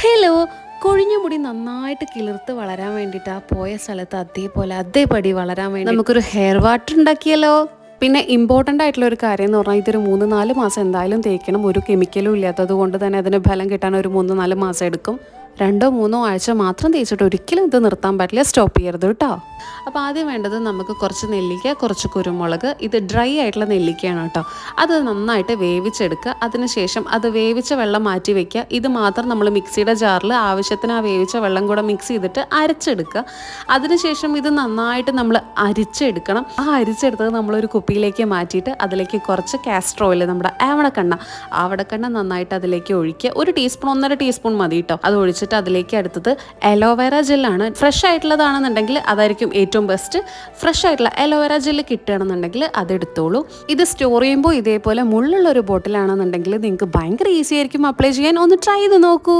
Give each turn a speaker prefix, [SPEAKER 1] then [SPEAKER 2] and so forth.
[SPEAKER 1] Hello, കൊഴിഞ്ഞ മുടി നന്നായിട്ട് കിളിർത്ത് വളരാൻ വേണ്ടിയിട്ട് ആ പോയ സ്ഥലത്ത് അതേപടി വളരാൻ വേണ്ടി നമുക്കൊരു ഹെയർ വാട്ടർ ഉണ്ടാക്കിയല്ലോ. പിന്നെ ഇമ്പോർട്ടൻ്റ് ആയിട്ടുള്ള ഒരു കാര്യം എന്ന് പറഞ്ഞാൽ ഇതൊരു 3-4 മാസം എന്തായാലും തേക്കണം. ഒരു കെമിക്കലും ഇല്ലാത്തത് കൊണ്ട് തന്നെ അതിന് ഫലം കിട്ടാൻ ഒരു 3-4 മാസം എടുക്കും. 2-3 ആഴ്ച മാത്രം തേച്ചിട്ട് ഒരിക്കലും ഇത് നിർത്താൻ പറ്റില്ല, സ്റ്റോപ്പ് ചെയ്യരുത് കേട്ടോ. അപ്പോൾ ആദ്യം വേണ്ടത് നമുക്ക് കുറച്ച് നെല്ലിക്ക, കുറച്ച് കുരുമുളക്. ഇത് ഡ്രൈ ആയിട്ടുള്ള നെല്ലിക്കയാണ് കേട്ടോ. അത് നന്നായിട്ട് വേവിച്ചെടുക്കുക. അതിനുശേഷം അത് വേവിച്ച വെള്ളം മാറ്റി വയ്ക്കുക. ഇത് മാത്രം നമ്മൾ മിക്സിയുടെ ജാറിൽ ആവശ്യത്തിന് ആ വേവിച്ച വെള്ളം കൂടെ മിക്സ് ചെയ്തിട്ട് അരച്ചെടുക്കുക. അതിനുശേഷം ഇത് നന്നായിട്ട് നമ്മൾ അരിച്ചെടുക്കണം. ആ അരിച്ചെടുത്തത് നമ്മളൊരു കുപ്പിയിലേക്ക് മാറ്റിയിട്ട് അതിലേക്ക് കുറച്ച് കാസ്റ്റർ ഓയിൽ, നമ്മുടെ ആവണക്കെണ്ണ നന്നായിട്ട് അതിലേക്ക് ഒഴിക്കുക. 1 ടീസ്പൂൺ 1.5 ടീസ്പൂൺ മതി കേട്ടോ. അത് ഒഴിച്ചിട്ട് അതിലേക്ക് അടുത്തത് അലോവേറ ജെല്ലാണ്. ഫ്രഷ് ആയിട്ടുള്ളതാണെന്നുണ്ടെങ്കിൽ അതായിരിക്കും ഏറ്റവും ബെസ്റ്റ്. ഫ്രഷ് ആയിട്ടുള്ള അലോവേറ ജെല്ല് കിട്ടുകയാണെന്നുണ്ടെങ്കിൽ അതെടുത്തോളൂ. ഇത് സ്റ്റോർ ചെയ്യുമ്പോൾ ഇതേപോലെ മുള്ളുള്ള ഒരു ബോട്ടിലാണെന്നുണ്ടെങ്കിൽ നിങ്ങൾക്ക് ഭയങ്കര ഈസി ആയിരിക്കും അപ്ലൈ ചെയ്യാൻ. ഒന്ന് ട്രൈ ചെയ്ത് നോക്കൂ.